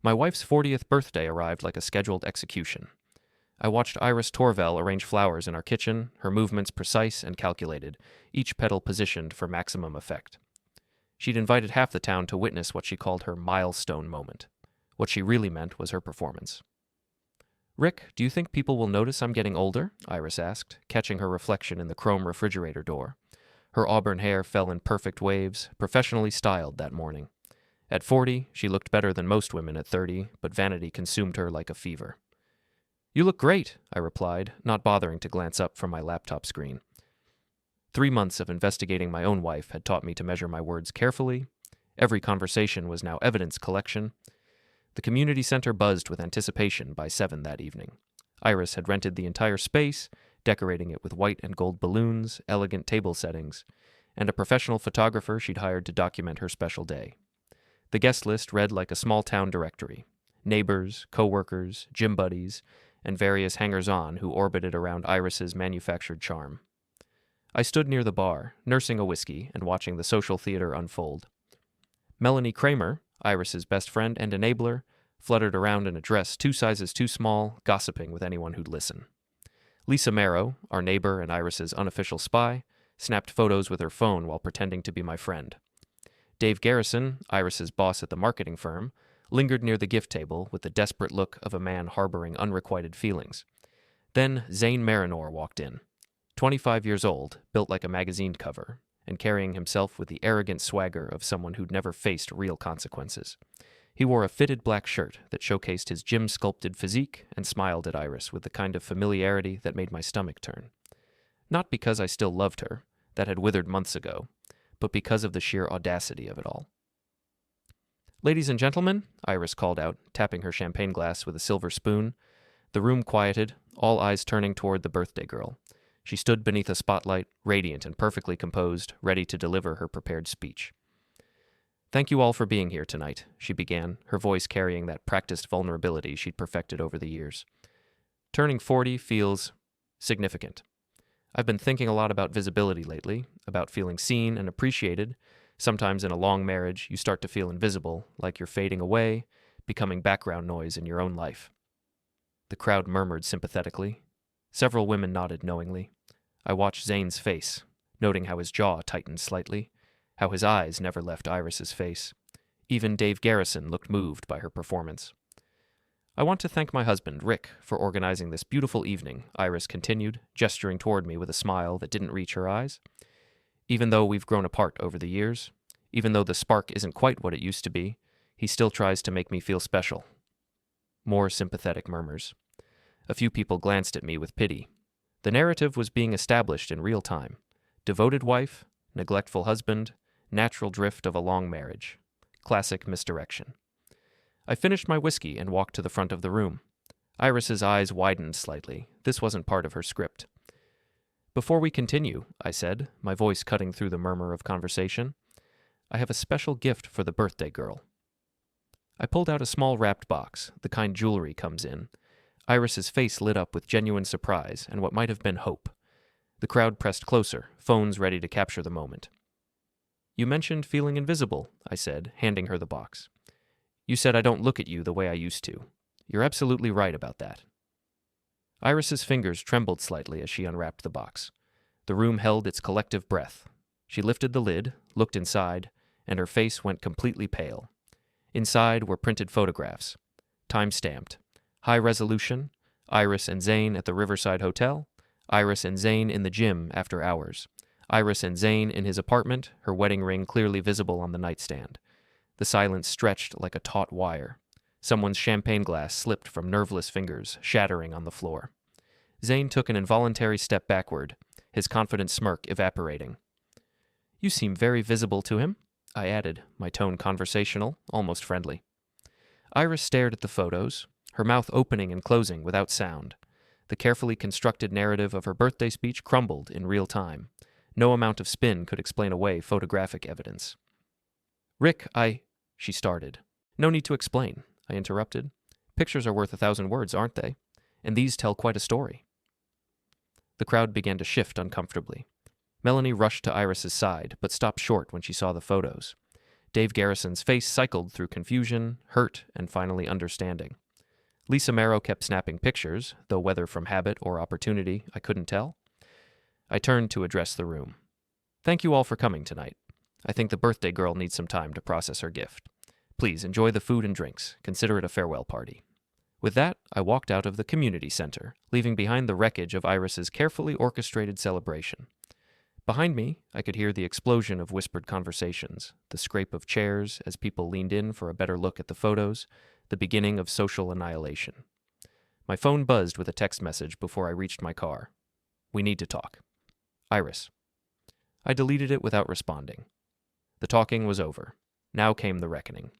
My wife's 40th birthday arrived like a scheduled execution. I watched Iris Torvell arrange flowers in our kitchen, her movements precise and calculated, each petal positioned for maximum effect. She'd invited half the town to witness what she called her milestone moment. What she really meant was her performance. "Rick, do you think people will notice I'm getting older?" Iris asked, catching her reflection in the chrome refrigerator door. Her auburn hair fell in perfect waves, professionally styled that morning. At 40, she looked better than most women at 30, but vanity consumed her like a fever. "You look great," I replied, not bothering to glance up from my laptop screen. 3 months of investigating my own wife had taught me to measure my words carefully. Every conversation was now evidence collection. The community center buzzed with anticipation by 7 that evening. Iris had rented the entire space, decorating it with white and gold balloons, elegant table settings, and a professional photographer she'd hired to document her special day. The guest list read like a small-town directory: neighbors, co-workers, gym buddies, and various hangers-on who orbited around Iris's manufactured charm. I stood near the bar, nursing a whiskey and watching the social theater unfold. Melanie Kramer, Iris's best friend and enabler, fluttered around in a dress 2 sizes too small, gossiping with anyone who'd listen. Lisa Marrow, our neighbor and Iris's unofficial spy, snapped photos with her phone while pretending to be my friend. Dave Garrison, Iris's boss at the marketing firm, lingered near the gift table with the desperate look of a man harboring unrequited feelings. Then Zane Marinor walked in. 25 years old, built like a magazine cover, and carrying himself with the arrogant swagger of someone who'd never faced real consequences. He wore a fitted black shirt that showcased his gym-sculpted physique and smiled at Iris with the kind of familiarity that made my stomach turn. Not because I still loved her, that had withered months ago, but because of the sheer audacity of it all. "Ladies and gentlemen," Iris called out, tapping her champagne glass with a silver spoon. The room quieted, all eyes turning toward the birthday girl. She stood beneath a spotlight, radiant and perfectly composed, ready to deliver her prepared speech. "Thank you all for being here tonight," she began, her voice carrying that practiced vulnerability she'd perfected over the years. "Turning 40 feels significant. I've been thinking a lot about visibility lately, about feeling seen and appreciated. Sometimes in a long marriage, you start to feel invisible, like you're fading away, becoming background noise in your own life." The crowd murmured sympathetically. Several women nodded knowingly. I watched Zane's face, noting how his jaw tightened slightly, how his eyes never left Iris's face. Even Dave Garrison looked moved by her performance. "I want to thank my husband, Rick, for organizing this beautiful evening," Iris continued, gesturing toward me with a smile that didn't reach her eyes. "Even though we've grown apart over the years, even though the spark isn't quite what it used to be, he still tries to make me feel special." More sympathetic murmurs. A few people glanced at me with pity. The narrative was being established in real time. Devoted wife, neglectful husband, natural drift of a long marriage. Classic misdirection. I finished my whiskey and walked to the front of the room. Iris's eyes widened slightly. This wasn't part of her script. "Before we continue," I said, my voice cutting through the murmur of conversation, "I have a special gift for the birthday girl." I pulled out a small wrapped box, the kind jewelry comes in. Iris's face lit up with genuine surprise and what might have been hope. The crowd pressed closer, phones ready to capture the moment. "You mentioned feeling invisible," I said, handing her the box. "You said I don't look at you the way I used to. You're absolutely right about that." Iris's fingers trembled slightly as she unwrapped the box. The room held its collective breath. She lifted the lid, looked inside, and her face went completely pale. Inside were printed photographs, time-stamped, high resolution, Iris and Zane at the Riverside Hotel, Iris and Zane in the gym after hours, Iris and Zane in his apartment, her wedding ring clearly visible on the nightstand. The silence stretched like a taut wire. Someone's champagne glass slipped from nerveless fingers, shattering on the floor. Zane took an involuntary step backward, his confident smirk evaporating. "You seem very visible to him," I added, my tone conversational, almost friendly. Iris stared at the photos, her mouth opening and closing without sound. The carefully constructed narrative of her birthday speech crumbled in real time. No amount of spin could explain away photographic evidence. "Rick, she started. "No need to explain," I interrupted. "Pictures are worth 1,000 words, aren't they? And these tell quite a story." The crowd began to shift uncomfortably. Melanie rushed to Iris's side, but stopped short when she saw the photos. Dave Garrison's face cycled through confusion, hurt, and finally understanding. Lisa Marrow kept snapping pictures, though whether from habit or opportunity, I couldn't tell. I turned to address the room. Thank you all for coming tonight. I think the birthday girl needs some time to process her gift. Please enjoy the food and drinks. Consider it a farewell party. With that, I walked out of the community center, leaving behind the wreckage of Iris's carefully orchestrated celebration. Behind me, I could hear the explosion of whispered conversations, the scrape of chairs as people leaned in for a better look at the photos, the beginning of social annihilation. My phone buzzed with a text message before I reached my car. We need to talk. Iris. I deleted it without responding. The talking was over. Now came the reckoning.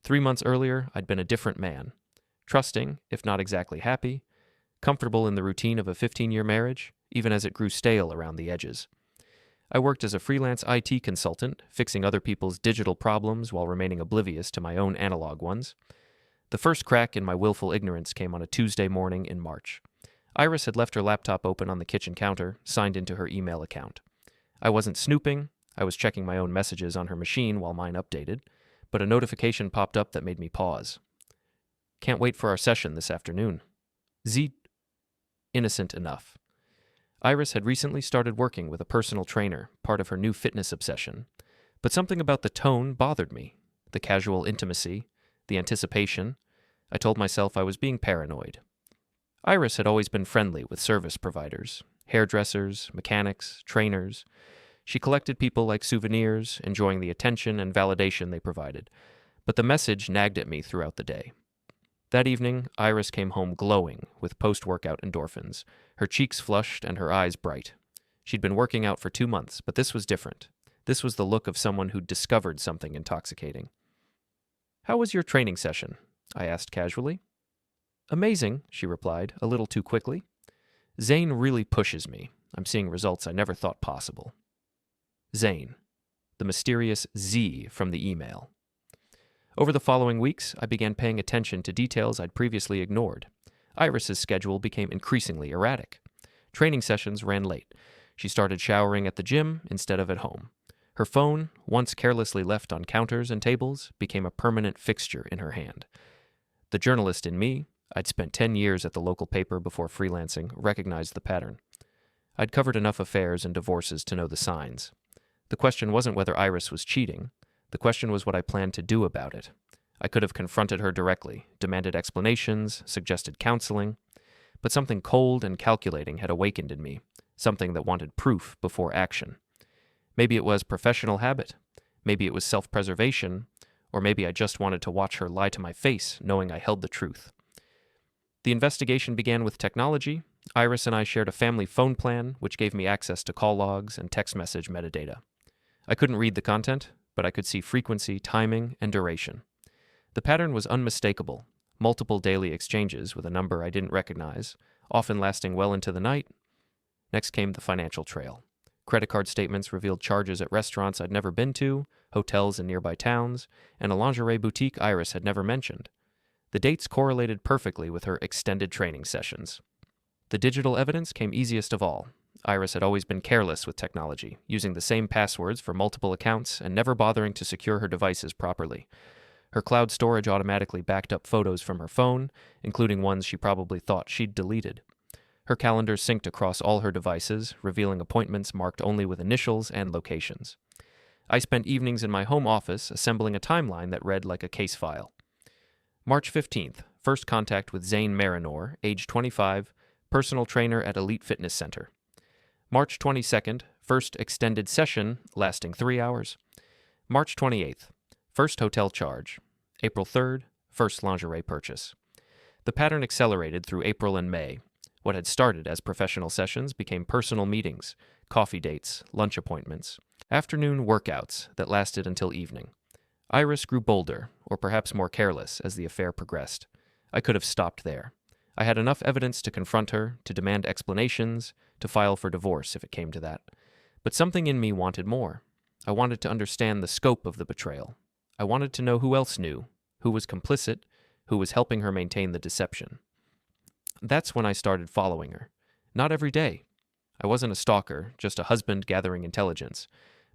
3 months earlier, I'd been a different man. Trusting, if not exactly happy, comfortable in the routine of a 15-year marriage, even as it grew stale around the edges. I worked as a freelance IT consultant, fixing other people's digital problems while remaining oblivious to my own analog ones. The first crack in my willful ignorance came on a Tuesday morning in March. Iris had left her laptop open on the kitchen counter, signed into her email account. I wasn't snooping. I was checking my own messages on her machine while mine updated, but a notification popped up that made me pause. Can't wait for our session this afternoon. Innocent enough. Iris had recently started working with a personal trainer, part of her new fitness obsession. But something about the tone bothered me. The casual intimacy, the anticipation. I told myself I was being paranoid. Iris had always been friendly with service providers, hairdressers, mechanics, trainers. She collected people like souvenirs, enjoying the attention and validation they provided. But the message nagged at me throughout the day. That evening, Iris came home glowing with post-workout endorphins, her cheeks flushed and her eyes bright. She'd been working out for 2 months, but this was different. This was the look of someone who'd discovered something intoxicating. "How was your training session?" I asked casually. "Amazing," she replied, a little too quickly. "Zane really pushes me. I'm seeing results I never thought possible." Zane, the mysterious Z from the email. Over the following weeks, I began paying attention to details I'd previously ignored. Iris's schedule became increasingly erratic. Training sessions ran late. She started showering at the gym instead of at home. Her phone, once carelessly left on counters and tables, became a permanent fixture in her hand. The journalist in me, I'd spent 10 years at the local paper before freelancing, recognized the pattern. I'd covered enough affairs and divorces to know the signs. The question wasn't whether Iris was cheating. The question was what I planned to do about it. I could have confronted her directly, demanded explanations, suggested counseling, but something cold and calculating had awakened in me, something that wanted proof before action. Maybe it was professional habit, maybe it was self-preservation, or maybe I just wanted to watch her lie to my face, knowing I held the truth. The investigation began with technology. Iris and I shared a family phone plan, which gave me access to call logs and text message metadata. I couldn't read the content, but I could see frequency, timing, and duration. The pattern was unmistakable. Multiple daily exchanges with a number I didn't recognize, often lasting well into the night. Next came the financial trail. Credit card statements revealed charges at restaurants I'd never been to, hotels in nearby towns, and a lingerie boutique Iris had never mentioned. The dates correlated perfectly with her extended training sessions. The digital evidence came easiest of all. Iris had always been careless with technology, using the same passwords for multiple accounts and never bothering to secure her devices properly. Her cloud storage automatically backed up photos from her phone, including ones she probably thought she'd deleted. Her calendar synced across all her devices, revealing appointments marked only with initials and locations. I spent evenings in my home office assembling a timeline that read like a case file. March 15th, first contact with Zane Marinor, age 25, personal trainer at Elite Fitness Center. March 22nd, first extended session lasting 3 hours. March 28th, first hotel charge. April 3rd, first lingerie purchase. The pattern accelerated through April and May. What had started as professional sessions became personal meetings, coffee dates, lunch appointments, afternoon workouts that lasted until evening. Iris grew bolder, or perhaps more careless, as the affair progressed. I could have stopped there. I had enough evidence to confront her, to demand explanations, to file for divorce if it came to that. But something in me wanted more. I wanted to understand the scope of the betrayal. I wanted to know who else knew, who was complicit, who was helping her maintain the deception. That's when I started following her. Not every day. I wasn't a stalker, just a husband gathering intelligence.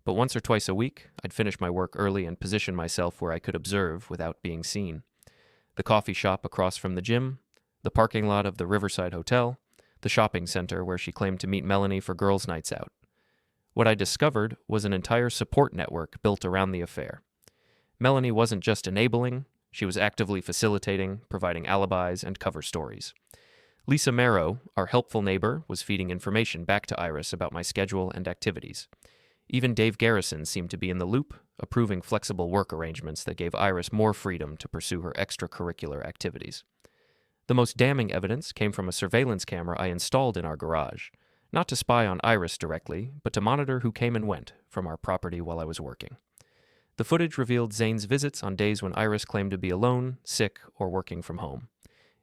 But once or twice a week, I'd finish my work early and position myself where I could observe without being seen. The coffee shop across from the gym, the parking lot of the Riverside Hotel, the shopping center where she claimed to meet Melanie for girls' nights out. What I discovered was an entire support network built around the affair. Melanie wasn't just enabling, she was actively facilitating, providing alibis and cover stories. Lisa Marrow, our helpful neighbor, was feeding information back to Iris about my schedule and activities. Even Dave Garrison seemed to be in the loop, approving flexible work arrangements that gave Iris more freedom to pursue her extracurricular activities. The most damning evidence came from a surveillance camera I installed in our garage, not to spy on Iris directly, but to monitor who came and went from our property while I was working. The footage revealed Zane's visits on days when Iris claimed to be alone, sick, or working from home.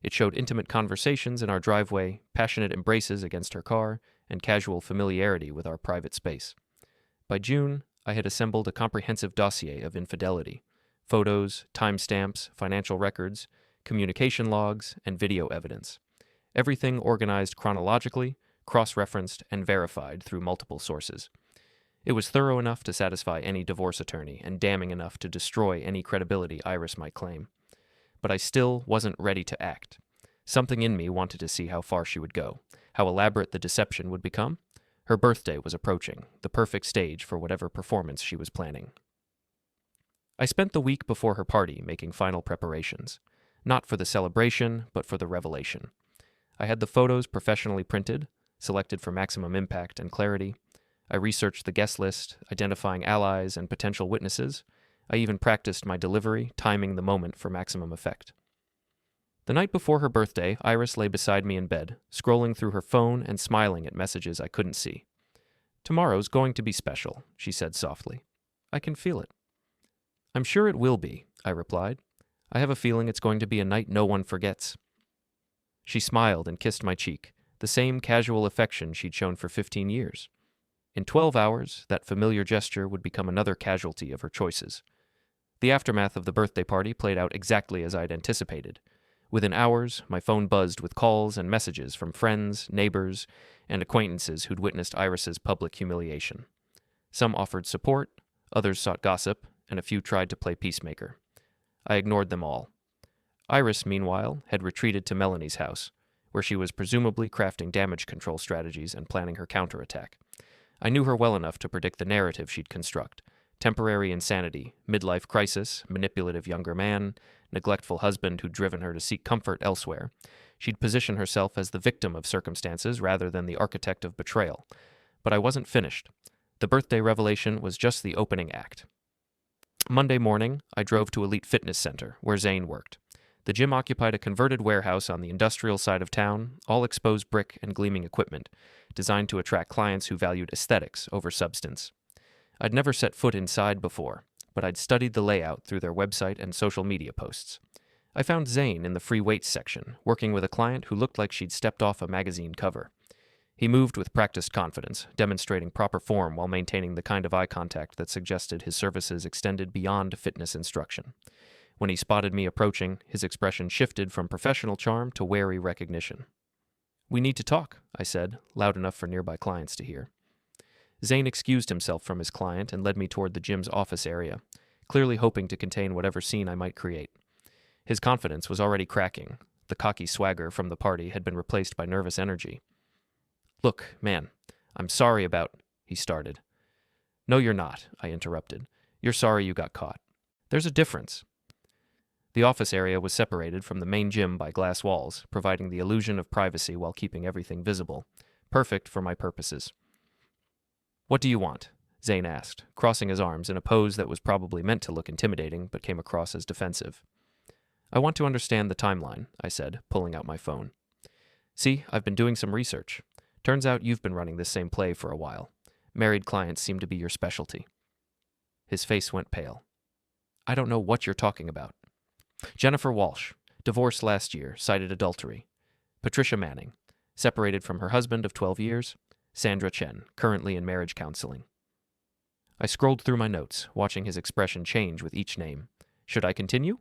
It showed intimate conversations in our driveway, passionate embraces against her car, and casual familiarity with our private space. By June, I had assembled a comprehensive dossier of infidelity: photos, timestamps, financial records, communication logs, and video evidence. Everything organized chronologically, cross-referenced, and verified through multiple sources. It was thorough enough to satisfy any divorce attorney and damning enough to destroy any credibility Iris might claim. But I still wasn't ready to act. Something in me wanted to see how far she would go, how elaborate the deception would become. Her birthday was approaching, the perfect stage for whatever performance she was planning. I spent the week before her party making final preparations, not for the celebration, but for the revelation. I had the photos professionally printed, selected for maximum impact and clarity. I researched the guest list, identifying allies and potential witnesses. I even practiced my delivery, timing the moment for maximum effect. The night before her birthday, Iris lay beside me in bed, scrolling through her phone and smiling at messages I couldn't see. "Tomorrow's going to be special," she said softly. "I can feel it." "I'm sure it will be," I replied. "I have a feeling it's going to be a night no one forgets." She smiled and kissed my cheek, the same casual affection she'd shown for 15 years. In 12 hours, that familiar gesture would become another casualty of her choices. The aftermath of the birthday party played out exactly as I'd anticipated. Within hours, my phone buzzed with calls and messages from friends, neighbors, and acquaintances who'd witnessed Iris's public humiliation. Some offered support, others sought gossip, and a few tried to play peacemaker. I ignored them all. Iris, meanwhile, had retreated to Melanie's house, where she was presumably crafting damage control strategies and planning her counterattack. I knew her well enough to predict the narrative she'd construct: temporary insanity, midlife crisis, manipulative younger man, neglectful husband who'd driven her to seek comfort elsewhere. She'd position herself as the victim of circumstances rather than the architect of betrayal. But I wasn't finished. The birthday revelation was just the opening act. Monday morning, I drove to Elite Fitness Center, where Zane worked. The gym occupied a converted warehouse on the industrial side of town, all exposed brick and gleaming equipment, designed to attract clients who valued aesthetics over substance. I'd never set foot inside before, but I'd studied the layout through their website and social media posts. I found Zane in the free weights section, working with a client who looked like she'd stepped off a magazine cover. He moved with practiced confidence, demonstrating proper form while maintaining the kind of eye contact that suggested his services extended beyond fitness instruction. When he spotted me approaching, his expression shifted from professional charm to wary recognition. "We need to talk," I said, loud enough for nearby clients to hear. Zane excused himself from his client and led me toward the gym's office area, clearly hoping to contain whatever scene I might create. His confidence was already cracking. The cocky swagger from the party had been replaced by nervous energy. "Look, man, I'm sorry about," he started. "No, you're not," I interrupted. "You're sorry you got caught. There's a difference." The office area was separated from the main gym by glass walls, providing the illusion of privacy while keeping everything visible. Perfect for my purposes. "What do you want?" Zane asked, crossing his arms in a pose that was probably meant to look intimidating but came across as defensive. "I want to understand the timeline," I said, pulling out my phone. "See, I've been doing some research. Turns out you've been running this same play for a while. Married clients seem to be your specialty." His face went pale. "I don't know what you're talking about." "Jennifer Walsh, divorced last year, cited adultery. Patricia Manning, separated from her husband of 12 years. Sandra Chen, currently in marriage counseling." I scrolled through my notes, watching his expression change with each name. Should I continue?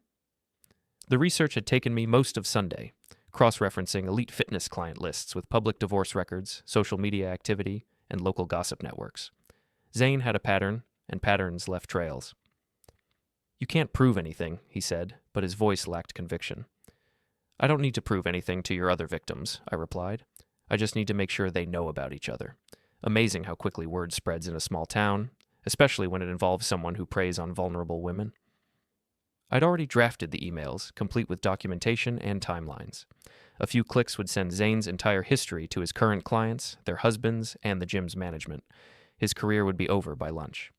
The research had taken me most of Sunday, cross-referencing Elite Fitness client lists with public divorce records, social media activity, and local gossip networks. Zane had a pattern, and patterns left trails. "You can't prove anything," he said, but his voice lacked conviction. "I don't need to prove anything to your other victims," I replied. "I just need to make sure they know about each other." Amazing how quickly word spreads in a small town, especially when it involves someone who preys on vulnerable women. I'd already drafted the emails, complete with documentation and timelines. A few clicks would send Zane's entire history to his current clients, their husbands, and the gym's management. His career would be over by lunch.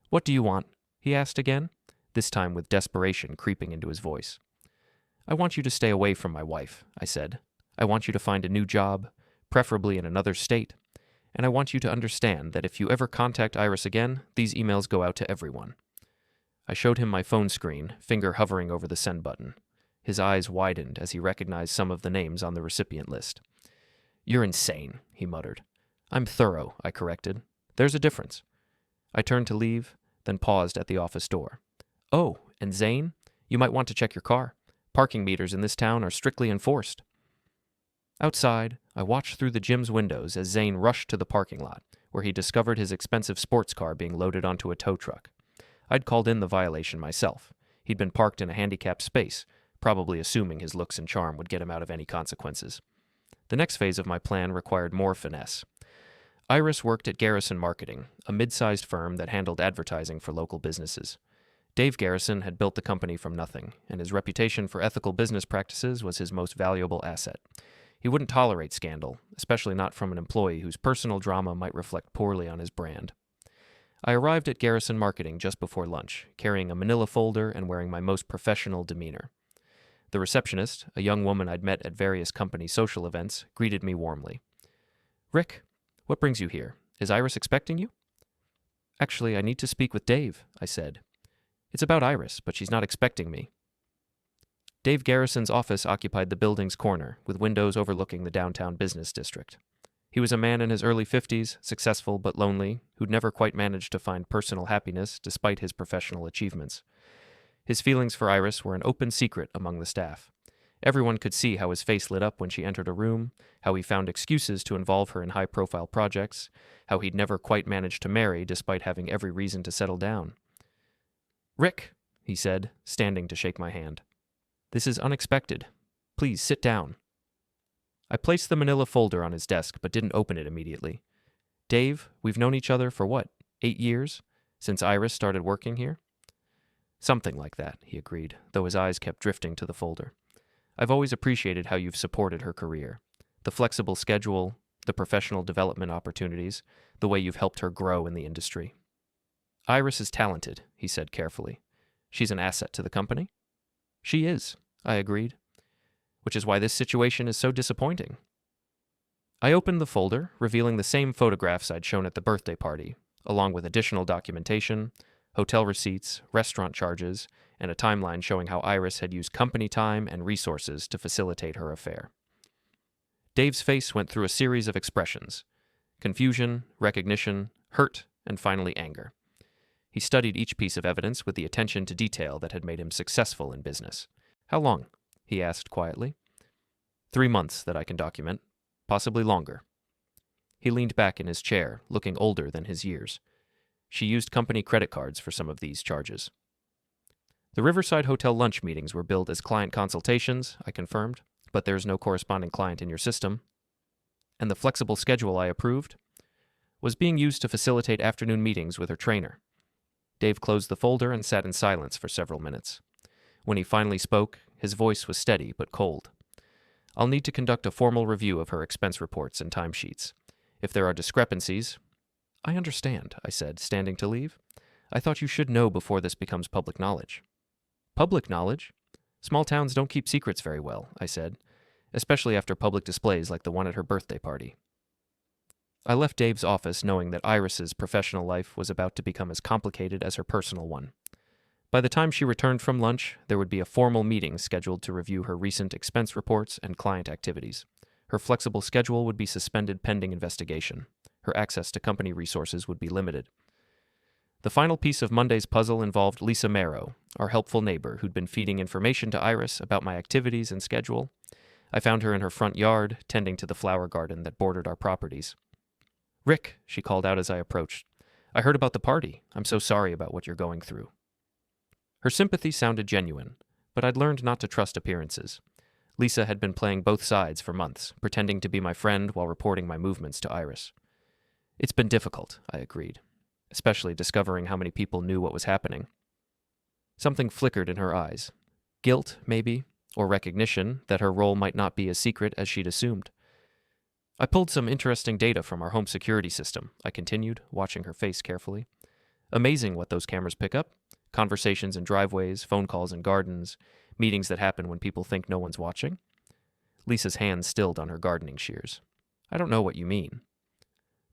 "What do you want?" he asked again, this time with desperation creeping into his voice. "I want you to stay away from my wife," I said. "I want you to find a new job, preferably in another state. And I want you to understand that if you ever contact Iris again, these emails go out to everyone." I showed him my phone screen, finger hovering over the send button. His eyes widened as he recognized some of the names on the recipient list. "You're insane," he muttered. "I'm thorough," I corrected. "There's a difference." I turned to leave, then paused at the office door. "Oh, and Zane, you might want to check your car. Parking meters in this town are strictly enforced." Outside, I watched through the gym's windows as Zane rushed to the parking lot, where he discovered his expensive sports car being loaded onto a tow truck. I'd called in the violation myself. He'd been parked in a handicapped space, probably assuming his looks and charm would get him out of any consequences. The next phase of my plan required more finesse. Iris worked at Garrison Marketing, a mid-sized firm that handled advertising for local businesses. Dave Garrison had built the company from nothing, and his reputation for ethical business practices was his most valuable asset. He wouldn't tolerate scandal, especially not from an employee whose personal drama might reflect poorly on his brand. I arrived at Garrison Marketing just before lunch, carrying a manila folder and wearing my most professional demeanor. The receptionist, a young woman I'd met at various company social events, greeted me warmly. "Rick, what brings you here? Is Iris expecting you?" "Actually, I need to speak with Dave," I said. "It's about Iris, but she's not expecting me." Dave Garrison's office occupied the building's corner, with windows overlooking the downtown business district. He was a man in his early 50s, successful but lonely, who'd never quite managed to find personal happiness despite his professional achievements. His feelings for Iris were an open secret among the staff. Everyone could see how his face lit up when she entered a room, how he found excuses to involve her in high-profile projects, how he'd never quite managed to marry despite having every reason to settle down. "Rick," he said, standing to shake my hand. "This is unexpected. Please sit down." I placed the manila folder on his desk, but didn't open it immediately. "Dave, we've known each other for what, 8 years? Since Iris started working here?" "Something like that," he agreed, though his eyes kept drifting to the folder. "I've always appreciated how you've supported her career. The flexible schedule, the professional development opportunities, the way you've helped her grow in the industry." "Iris is talented," he said carefully. "She's an asset to the company?" "She is," I agreed. "Which is why this situation is so disappointing." I opened the folder, revealing the same photographs I'd shown at the birthday party, along with additional documentation, hotel receipts, restaurant charges, and a timeline showing how Iris had used company time and resources to facilitate her affair. Dave's face went through a series of expressions: confusion, recognition, hurt, and finally anger. He studied each piece of evidence with the attention to detail that had made him successful in business. "How long?" he asked quietly. 3 months that I can document, possibly longer." He leaned back in his chair, looking older than his years. "She used company credit cards for some of these charges." "The Riverside Hotel lunch meetings were billed as client consultations," I confirmed, "but there's no corresponding client in your system." "And the flexible schedule I approved was being used to facilitate afternoon meetings with her trainer." Dave closed the folder and sat in silence for several minutes. When he finally spoke, his voice was steady but cold. "I'll need to conduct a formal review of her expense reports and timesheets. If there are discrepancies—" "I understand," I said, standing to leave. "I thought you should know before this becomes public knowledge." "Public knowledge? Small towns don't keep secrets very well," I said, "especially after public displays like the one at her birthday party." I left Dave's office knowing that Iris's professional life was about to become as complicated as her personal one. By the time she returned from lunch, there would be a formal meeting scheduled to review her recent expense reports and client activities. Her flexible schedule would be suspended pending investigation. Her access to company resources would be limited. The final piece of Monday's puzzle involved Lisa Marrow, our helpful neighbor who'd been feeding information to Iris about my activities and schedule. I found her in her front yard, tending to the flower garden that bordered our properties. "Rick," she called out as I approached, I heard about the party. I'm so sorry about what you're going through. Her sympathy sounded genuine, but I'd learned not to trust appearances. Lisa had been playing both sides for months, pretending to be my friend while reporting my movements to Iris. It's been difficult, I agreed, especially discovering how many people knew what was happening. Something flickered in her eyes. Guilt, maybe, or recognition that her role might not be as secret as she'd assumed. I pulled some interesting data from our home security system, I continued, watching her face carefully. Amazing what those cameras pick up. Conversations in driveways, phone calls in gardens, meetings that happen when people think no one's watching. Lisa's hands stilled on her gardening shears. I don't know what you mean.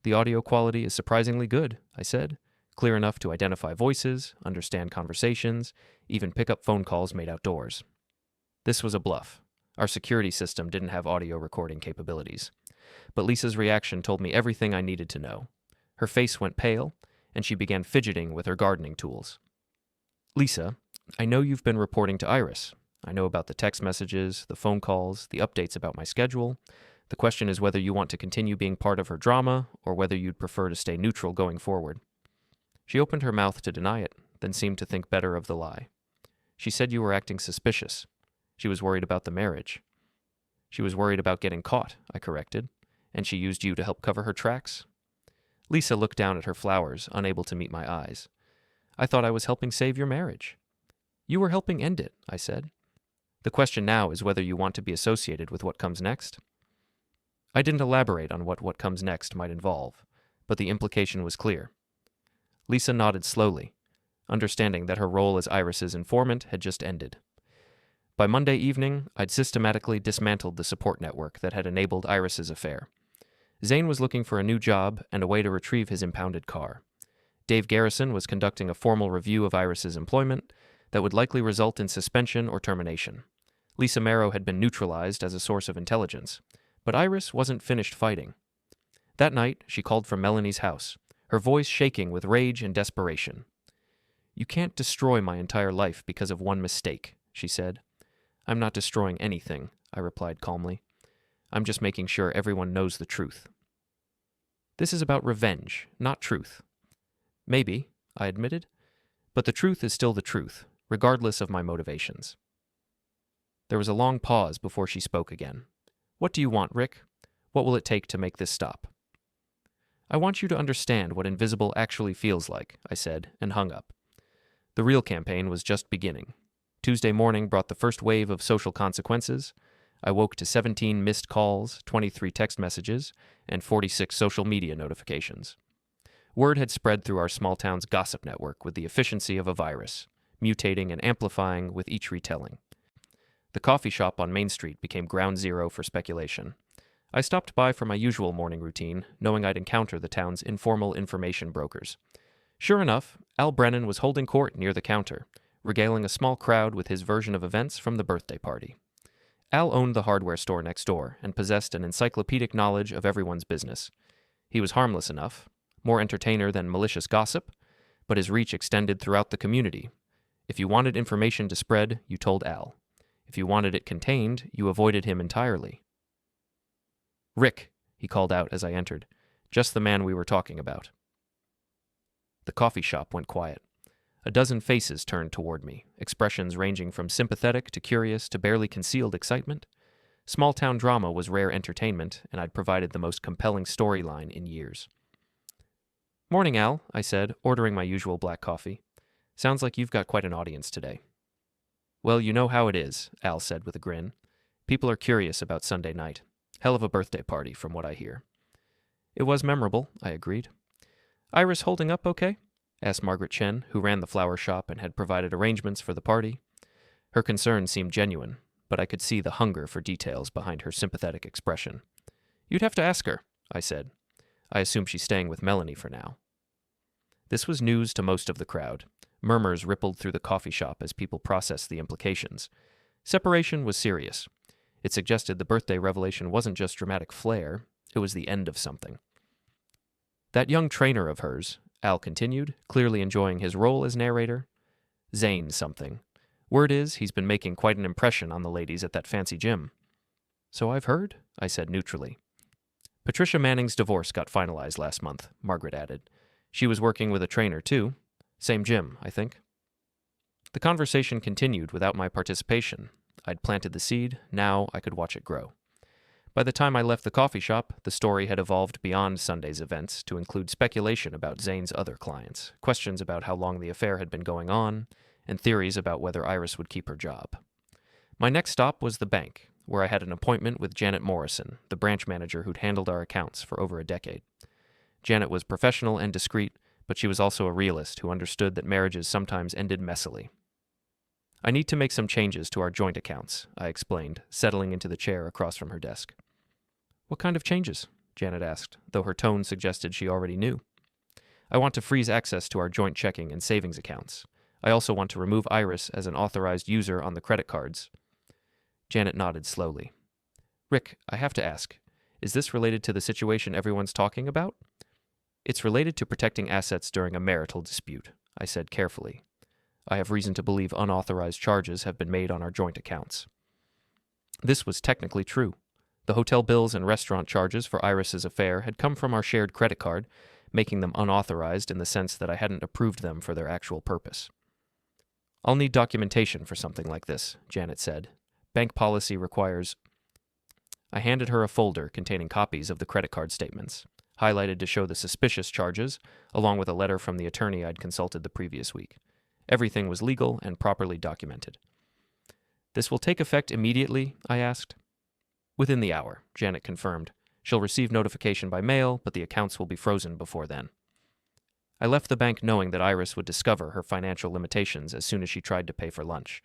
The audio quality is surprisingly good, I said, clear enough to identify voices, understand conversations, even pick up phone calls made outdoors. This was a bluff. Our security system didn't have audio recording capabilities. But Lisa's reaction told me everything I needed to know. Her face went pale, and she began fidgeting with her gardening tools. Lisa, I know you've been reporting to Iris. I know about the text messages, the phone calls, the updates about my schedule. The question is whether you want to continue being part of her drama, or whether you'd prefer to stay neutral going forward. She opened her mouth to deny it, then seemed to think better of the lie. She said you were acting suspicious. She was worried about the marriage. She was worried about getting caught, I corrected, and she used you to help cover her tracks. Lisa looked down at her flowers, unable to meet my eyes. I thought I was helping save your marriage. You were helping end it, I said. The question now is whether you want to be associated with what comes next. I didn't elaborate on what comes next might involve, but the implication was clear. Lisa nodded slowly, understanding that her role as Iris's informant had just ended. By Monday evening, I'd systematically dismantled the support network that had enabled Iris's affair. Zane was looking for a new job and a way to retrieve his impounded car. Dave Garrison was conducting a formal review of Iris's employment that would likely result in suspension or termination. Lisa Marrow had been neutralized as a source of intelligence, but Iris wasn't finished fighting. That night, she called from Melanie's house, her voice shaking with rage and desperation. You can't destroy my entire life because of one mistake, she said. I'm not destroying anything, I replied calmly. I'm just making sure everyone knows the truth. This is about revenge, not truth. Maybe, I admitted, but the truth is still the truth, regardless of my motivations. There was a long pause before she spoke again. What do you want, Rick? What will it take to make this stop? I want you to understand what invisible actually feels like, I said, and hung up. The real campaign was just beginning. Tuesday morning brought the first wave of social consequences. I woke to 17 missed calls, 23 text messages, and 46 social media notifications. Word had spread through our small town's gossip network with the efficiency of a virus, mutating and amplifying with each retelling. The coffee shop on Main Street became ground zero for speculation. I stopped by for my usual morning routine, knowing I'd encounter the town's informal information brokers. Sure enough, Al Brennan was holding court near the counter, regaling a small crowd with his version of events from the birthday party. Al owned the hardware store next door and possessed an encyclopedic knowledge of everyone's business. He was harmless enough, more entertainer than malicious gossip, but his reach extended throughout the community. If you wanted information to spread, you told Al. If you wanted it contained, you avoided him entirely. Rick, he called out as I entered, just the man we were talking about. The coffee shop went quiet. A dozen faces turned toward me, expressions ranging from sympathetic to curious to barely concealed excitement. Small-town drama was rare entertainment, and I'd provided the most compelling storyline in years. Morning, Al, I said, ordering my usual black coffee. Sounds like you've got quite an audience today. Well, you know how it is, Al said with a grin. People are curious about Sunday night. Hell of a birthday party, from what I hear. It was memorable, I agreed. Iris holding up okay? Asked Margaret Chen, who ran the flower shop and had provided arrangements for the party. Her concern seemed genuine, but I could see the hunger for details behind her sympathetic expression. You'd have to ask her, I said. I assume she's staying with Melanie for now. This was news to most of the crowd. Murmurs rippled through the coffee shop as people processed the implications. Separation was serious. It suggested the birthday revelation wasn't just dramatic flair, it was the end of something. That young trainer of hers, Al continued, clearly enjoying his role as narrator. Zane something. Word is he's been making quite an impression on the ladies at that fancy gym. So I've heard, I said neutrally. Patricia Manning's divorce got finalized last month, Margaret added. She was working with a trainer, too. Same gym, I think. The conversation continued without my participation. I'd planted the seed, now I could watch it grow. By the time I left the coffee shop, the story had evolved beyond Sunday's events to include speculation about Zane's other clients, questions about how long the affair had been going on, and theories about whether Iris would keep her job. My next stop was the bank, where I had an appointment with Janet Morrison, the branch manager who'd handled our accounts for over a decade. Janet was professional and discreet, but she was also a realist who understood that marriages sometimes ended messily. I need to make some changes to our joint accounts, I explained, settling into the chair across from her desk. What kind of changes? Janet asked, though her tone suggested she already knew. I want to freeze access to our joint checking and savings accounts. I also want to remove Iris as an authorized user on the credit cards. Janet nodded slowly. Rick, I have to ask, is this related to the situation everyone's talking about? It's related to protecting assets during a marital dispute, I said carefully. I have reason to believe unauthorized charges have been made on our joint accounts. This was technically true. The hotel bills and restaurant charges for Iris's affair had come from our shared credit card, making them unauthorized in the sense that I hadn't approved them for their actual purpose. I'll need documentation for something like this, Janet said. Bank policy requires... I handed her a folder containing copies of the credit card statements, highlighted to show the suspicious charges, along with a letter from the attorney I'd consulted the previous week. Everything was legal and properly documented. This will take effect immediately, I asked. Within the hour, Janet confirmed. She'll receive notification by mail, but the accounts will be frozen before then. I left the bank knowing that Iris would discover her financial limitations as soon as she tried to pay for lunch.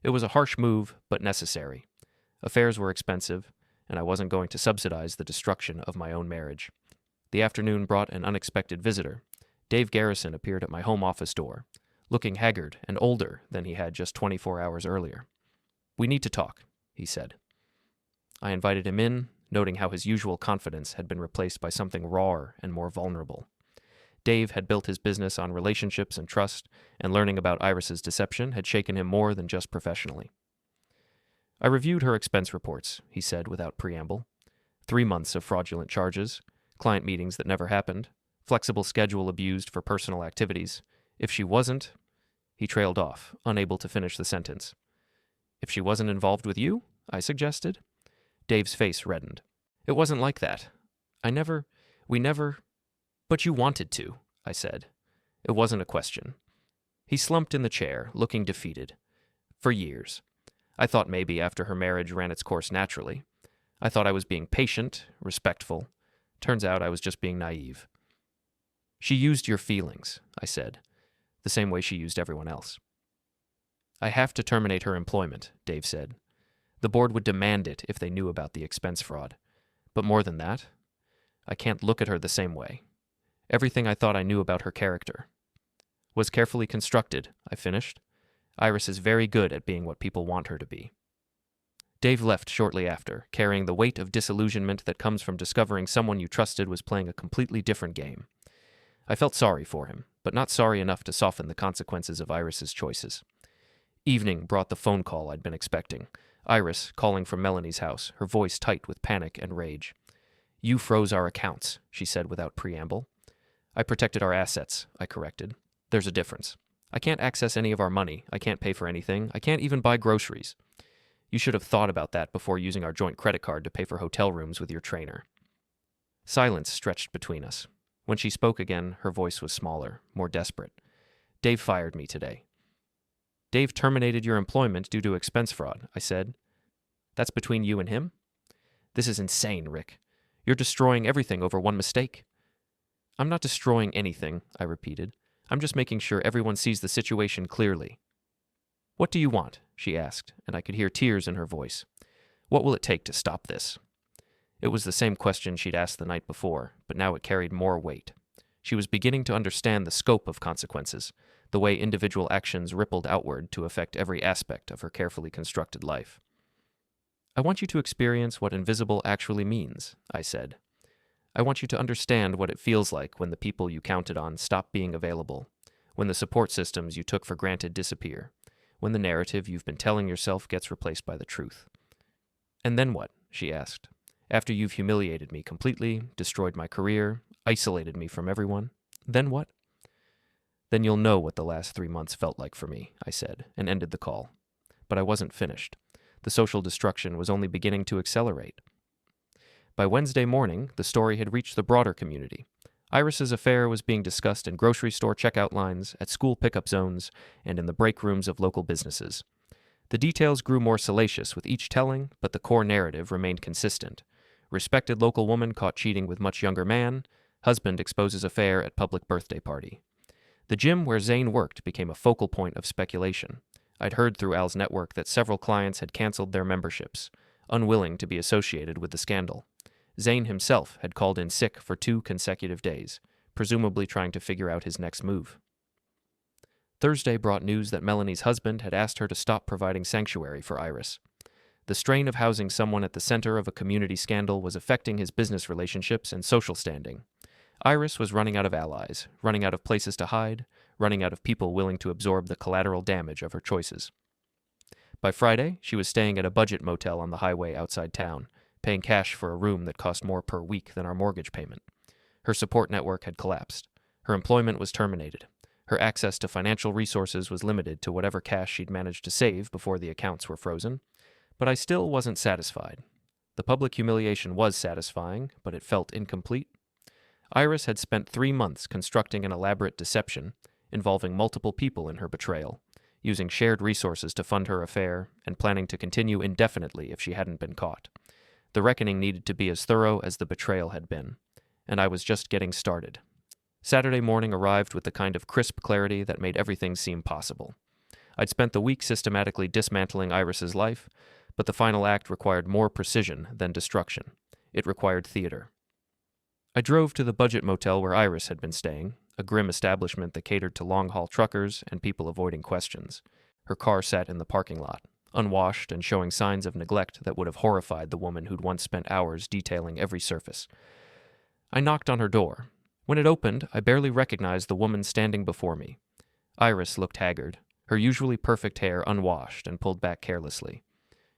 It was a harsh move, but necessary. Affairs were expensive, and I wasn't going to subsidize the destruction of my own marriage. The afternoon brought an unexpected visitor. Dave Garrison appeared at my home office door, looking haggard and older than he had just 24 hours earlier. We need to talk, he said. I invited him in, noting how his usual confidence had been replaced by something rawer and more vulnerable. Dave had built his business on relationships and trust, and learning about Iris's deception had shaken him more than just professionally. I reviewed her expense reports, he said without preamble. 3 months of fraudulent charges, client meetings that never happened, flexible schedule abused for personal activities. If she wasn't... He trailed off, unable to finish the sentence. If she wasn't involved with you? I suggested. Dave's face reddened. It wasn't like that. We never... But you wanted to, I said. It wasn't a question. He slumped in the chair, looking defeated. For years. I thought maybe after her marriage ran its course naturally. I thought I was being patient, respectful. Turns out I was just being naive. She used your feelings, I said, the same way she used everyone else. I have to terminate her employment, Dave said. The board would demand it if they knew about the expense fraud. But more than that, I can't look at her the same way. Everything I thought I knew about her character was carefully constructed, I finished. Iris is very good at being what people want her to be. Dave left shortly after, carrying the weight of disillusionment that comes from discovering someone you trusted was playing a completely different game. I felt sorry for him, but not sorry enough to soften the consequences of Iris's choices. Evening brought the phone call I'd been expecting. Iris calling from Melanie's house, her voice tight with panic and rage. You froze our accounts, she said without preamble. I protected our assets, I corrected. There's a difference. I can't access any of our money. I can't pay for anything. I can't even buy groceries. You should have thought about that before using our joint credit card to pay for hotel rooms with your trainer. Silence stretched between us. When she spoke again, her voice was smaller, more desperate. Dave fired me today. Dave terminated your employment due to expense fraud, I said. That's between you and him? This is insane, Rick. You're destroying everything over one mistake. I'm not destroying anything, I repeated. I'm just making sure everyone sees the situation clearly. What do you want? She asked, and I could hear tears in her voice. What will it take to stop this? It was the same question she'd asked the night before, but now it carried more weight. She was beginning to understand the scope of consequences, the way individual actions rippled outward to affect every aspect of her carefully constructed life. I want you to experience what invisible actually means, I said. I want you to understand what it feels like when the people you counted on stop being available, when the support systems you took for granted disappear, when the narrative you've been telling yourself gets replaced by the truth. And then what? She asked. After you've humiliated me completely, destroyed my career, isolated me from everyone? Then what? Then you'll know what the last 3 months felt like for me, I said, and ended the call. But I wasn't finished. The social destruction was only beginning to accelerate. By Wednesday morning, the story had reached the broader community. Iris's affair was being discussed in grocery store checkout lines, at school pickup zones, and in the break rooms of local businesses. The details grew more salacious with each telling, but the core narrative remained consistent. Respected local woman caught cheating with much younger man. Husband exposes affair at public birthday party. The gym where Zane worked became a focal point of speculation. I'd heard through Al's network that several clients had canceled their memberships, unwilling to be associated with the scandal. Zane himself had called in sick for 2 consecutive days, presumably trying to figure out his next move. Thursday brought news that Melanie's husband had asked her to stop providing sanctuary for Iris. The strain of housing someone at the center of a community scandal was affecting his business relationships and social standing. Iris was running out of allies, running out of places to hide, running out of people willing to absorb the collateral damage of her choices. By Friday, she was staying at a budget motel on the highway outside town, paying cash for a room that cost more per week than our mortgage payment. Her support network had collapsed. Her employment was terminated. Her access to financial resources was limited to whatever cash she'd managed to save before the accounts were frozen. But I still wasn't satisfied. The public humiliation was satisfying, but it felt incomplete. Iris had spent 3 months constructing an elaborate deception involving multiple people in her betrayal, using shared resources to fund her affair, and planning to continue indefinitely if she hadn't been caught. The reckoning needed to be as thorough as the betrayal had been, and I was just getting started. Saturday morning arrived with the kind of crisp clarity that made everything seem possible. I'd spent the week systematically dismantling Iris's life, but the final act required more precision than destruction. It required theater. I drove to the budget motel where Iris had been staying, a grim establishment that catered to long-haul truckers and people avoiding questions. Her car sat in the parking lot, unwashed and showing signs of neglect that would have horrified the woman who'd once spent hours detailing every surface. I knocked on her door. When it opened, I barely recognized the woman standing before me. Iris looked haggard, her usually perfect hair unwashed and pulled back carelessly.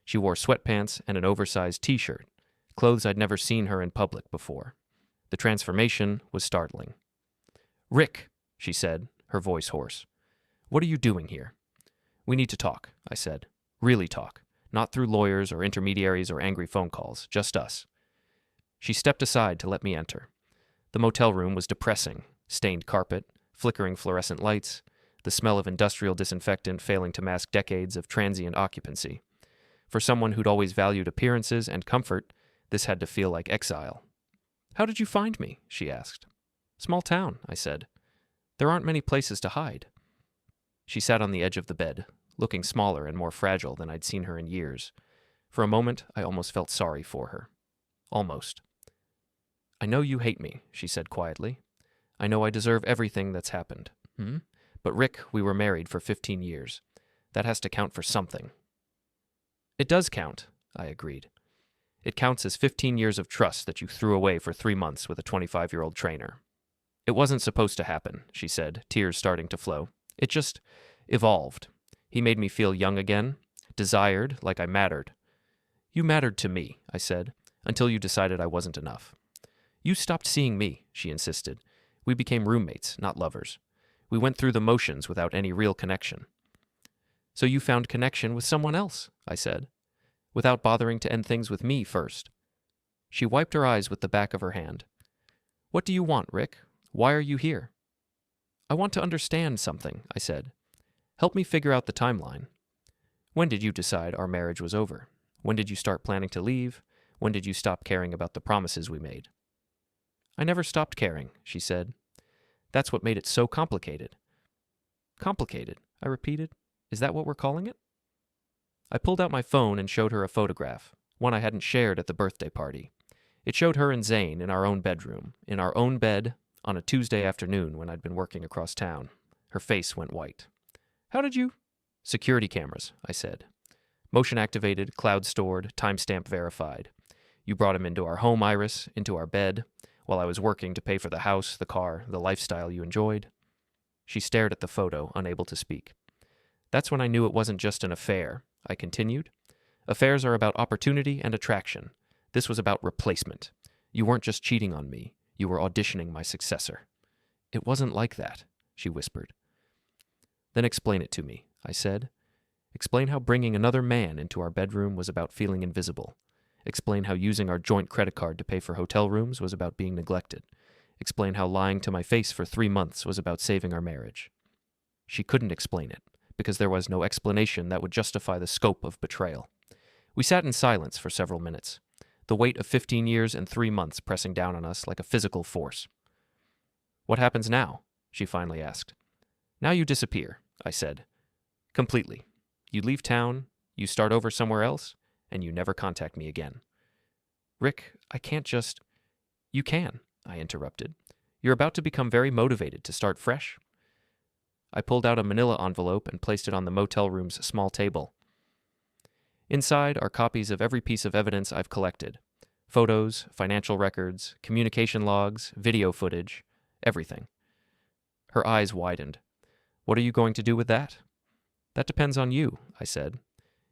She wore sweatpants and an oversized t-shirt, clothes I'd never seen her in public before. The transformation was startling. "Rick," she said, her voice hoarse. "What are you doing here?" "We need to talk," I said. "Really talk. Not through lawyers or intermediaries or angry phone calls, just us." She stepped aside to let me enter. The motel room was depressing. Stained carpet, flickering fluorescent lights, the smell of industrial disinfectant failing to mask decades of transient occupancy. For someone who'd always valued appearances and comfort, this had to feel like exile. "How did you find me?" she asked. "Small town," I said. "There aren't many places to hide." She sat on the edge of the bed, looking smaller and more fragile than I'd seen her in years. For a moment, I almost felt sorry for her. Almost. "I know you hate me," she said quietly. "I know I deserve everything that's happened. But Rick, we were married for 15 years. That has to count for something." "It does count," I agreed. "It counts as 15 years of trust that you threw away for 3 months with a 25-year-old trainer." "It wasn't supposed to happen," she said, tears starting to flow. "It just evolved. He made me feel young again, desired, like I mattered." "You mattered to me," I said, "until you decided I wasn't enough." "You stopped seeing me," she insisted. "We became roommates, not lovers. We went through the motions without any real connection." "So you found connection with someone else," I said, "without bothering to end things with me first." She wiped her eyes with the back of her hand. "What do you want, Rick? Why are you here?" "I want to understand something," I said. "Help me figure out the timeline. When did you decide our marriage was over? When did you start planning to leave? When did you stop caring about the promises we made?" "I never stopped caring," she said. "That's what made it so complicated." "Complicated," I repeated. "Is that what we're calling it?" I pulled out my phone and showed her a photograph, one I hadn't shared at the birthday party. It showed her and Zane in our own bedroom, in our own bed, on a Tuesday afternoon when I'd been working across town. Her face went white. "How did you—" "Security cameras," I said. "Motion activated, cloud stored, timestamp verified. You brought him into our home, Iris, into our bed, while I was working to pay for the house, the car, the lifestyle you enjoyed." She stared at the photo, unable to speak. "That's when I knew it wasn't just an affair," I continued. "Affairs are about opportunity and attraction. This was about replacement. You weren't just cheating on me. You were auditioning my successor." It wasn't like that, she whispered. Then explain it to me, I said. Explain how bringing another man into our bedroom was about feeling invisible. Explain how using our joint credit card to pay for hotel rooms was about being neglected. Explain how lying to my face for 3 months was about saving our marriage. She couldn't explain it, because there was no explanation that would justify the scope of betrayal. We sat in silence for several minutes, the weight of 15 years and 3 months pressing down on us like a physical force. What happens now? She finally asked. Now you disappear, I said. Completely. You leave town, you start over somewhere else, and you never contact me again. Rick, I can't just... You can, I interrupted. You're about to become very motivated to start fresh. I pulled out a manila envelope and placed it on the motel room's small table. Inside are copies of every piece of evidence I've collected. Photos, financial records, communication logs, video footage, everything. Her eyes widened. What are you going to do with that? That depends on you, I said.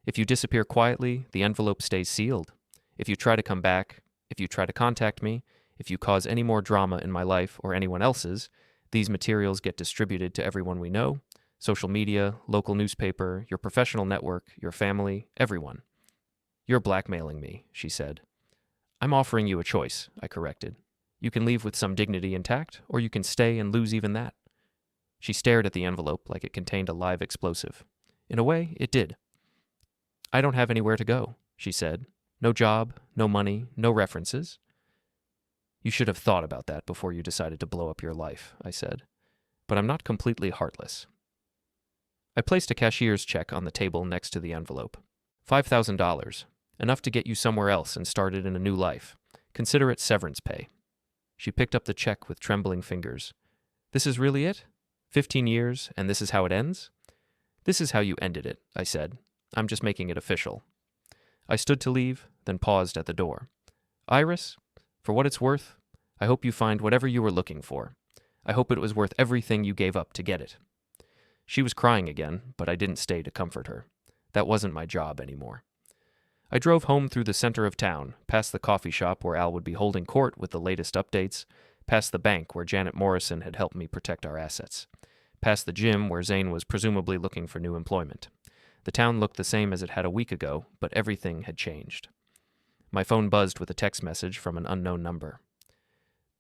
If you disappear quietly, the envelope stays sealed. If you try to come back, if you try to contact me, if you cause any more drama in my life or anyone else's, these materials get distributed to everyone we know, social media, local newspaper, your professional network, your family, everyone. You're blackmailing me, she said. I'm offering you a choice, I corrected. You can leave with some dignity intact, or you can stay and lose even that. She stared at the envelope like it contained a live explosive. In a way, it did. I don't have anywhere to go, she said. No job, no money, no references. You should have thought about that before you decided to blow up your life, I said. But I'm not completely heartless. I placed a cashier's check on the table next to the envelope. $5,000, enough to get you somewhere else and started in a new life. Consider it severance pay. She picked up the check with trembling fingers. This is really it? 15 years, and this is how it ends? This is how you ended it, I said. I'm just making it official. I stood to leave, then paused at the door. Iris, for what it's worth, I hope you find whatever you were looking for. I hope it was worth everything you gave up to get it. She was crying again, but I didn't stay to comfort her. That wasn't my job anymore. I drove home through the center of town, past the coffee shop where Al would be holding court with the latest updates, past the bank where Janet Morrison had helped me protect our assets, past the gym where Zane was presumably looking for new employment. The town looked the same as it had a week ago, but everything had changed. My phone buzzed with a text message from an unknown number.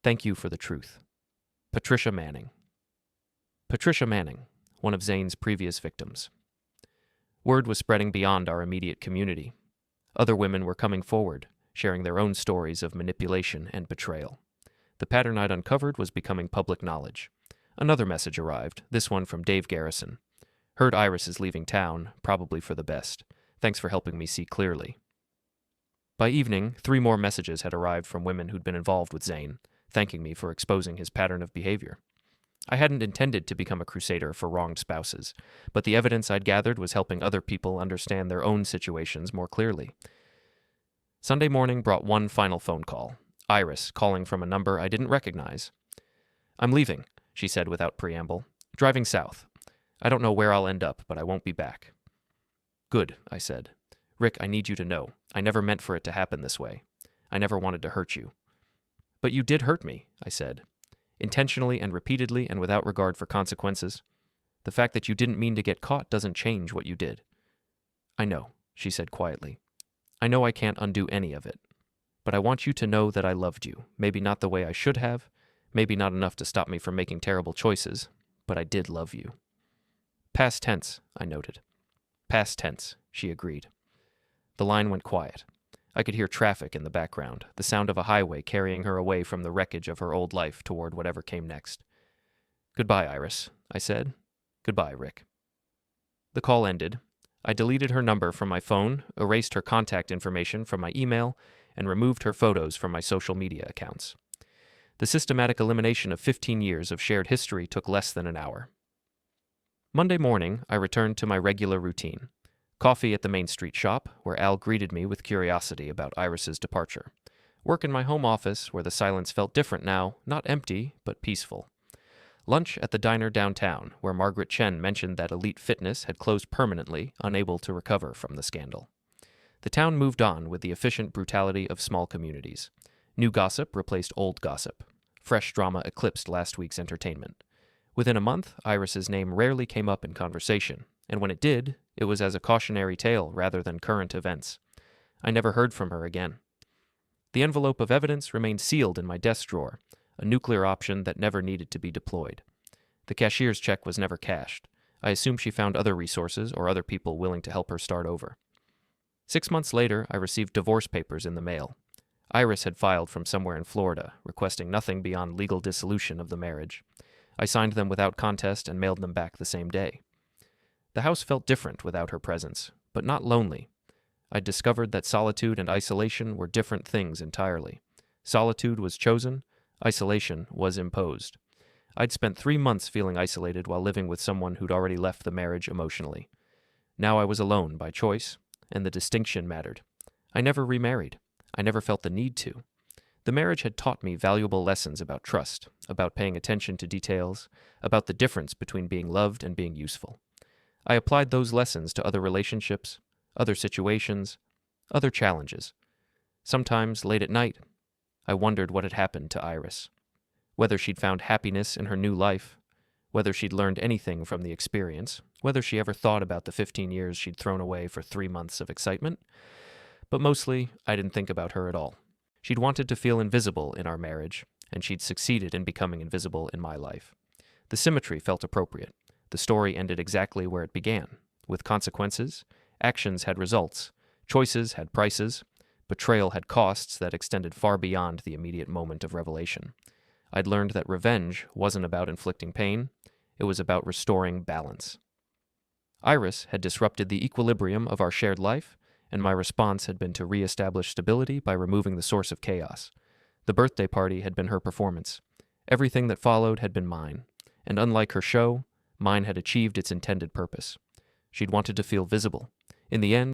Thank you for the truth. Patricia Manning. Patricia Manning, one of Zane's previous victims. Word was spreading beyond our immediate community. Other women were coming forward, sharing their own stories of manipulation and betrayal. The pattern I'd uncovered was becoming public knowledge. Another message arrived, this one from Dave Garrison. Heard Iris is leaving town, probably for the best. Thanks for helping me see clearly. By evening, 3 more messages had arrived from women who'd been involved with Zane, thanking me for exposing his pattern of behavior. I hadn't intended to become a crusader for wronged spouses, but the evidence I'd gathered was helping other people understand their own situations more clearly. Sunday morning brought one final phone call, Iris calling from a number I didn't recognize. I'm leaving, she said without preamble. Driving south. I don't know where I'll end up, but I won't be back. Good, I said. Rick, I need you to know. I never meant for it to happen this way. I never wanted to hurt you. But you did hurt me, I said. Intentionally and repeatedly and without regard for consequences. The fact that you didn't mean to get caught doesn't change what you did. I know, she said quietly. I know I can't undo any of it. But I want you to know that I loved you. Maybe not the way I should have. Maybe not enough to stop me from making terrible choices. But I did love you. Past tense, I noted. Past tense, she agreed. The line went quiet. I could hear traffic in the background, the sound of a highway carrying her away from the wreckage of her old life toward whatever came next. Goodbye, Iris, I said. Goodbye, Rick. The call ended. I deleted her number from my phone, erased her contact information from my email, and removed her photos from my social media accounts. The systematic elimination of 15 years of shared history took less than an hour. Monday morning, I returned to my regular routine. Coffee at the Main Street shop, where Al greeted me with curiosity about Iris's departure. Work in my home office, where the silence felt different now, not empty, but peaceful. Lunch at the diner downtown, where Margaret Chen mentioned that Elite Fitness had closed permanently, unable to recover from the scandal. The town moved on with the efficient brutality of small communities. New gossip replaced old gossip. Fresh drama eclipsed last week's entertainment. Within a month, Iris's name rarely came up in conversation, and when it did, it was as a cautionary tale rather than current events. I never heard from her again. The envelope of evidence remained sealed in my desk drawer, a nuclear option that never needed to be deployed. The cashier's check was never cashed. I assume she found other resources or other people willing to help her start over. 6 months later, I received divorce papers in the mail. Iris had filed from somewhere in Florida, requesting nothing beyond legal dissolution of the marriage. I signed them without contest and mailed them back the same day. The house felt different without her presence, but not lonely. I'd discovered that solitude and isolation were different things entirely. Solitude was chosen, isolation was imposed. I'd spent 3 months feeling isolated while living with someone who'd already left the marriage emotionally. Now I was alone by choice, and the distinction mattered. I never remarried. I never felt the need to. The marriage had taught me valuable lessons about trust, about paying attention to details, about the difference between being loved and being useful. I applied those lessons to other relationships, other situations, other challenges. Sometimes, late at night, I wondered what had happened to Iris. Whether she'd found happiness in her new life, whether she'd learned anything from the experience, whether she ever thought about the 15 years she'd thrown away for 3 months of excitement. But mostly, I didn't think about her at all. She'd wanted to feel invisible in our marriage, and she'd succeeded in becoming invisible in my life. The symmetry felt appropriate. The story ended exactly where it began, with consequences. Actions had results. Choices had prices. Betrayal had costs that extended far beyond the immediate moment of revelation. I'd learned that revenge wasn't about inflicting pain. It was about restoring balance. Iris had disrupted the equilibrium of our shared life, and my response had been to reestablish stability by removing the source of chaos. The birthday party had been her performance. Everything that followed had been mine, and unlike her show, mine had achieved its intended purpose. She'd wanted to feel visible. In the end,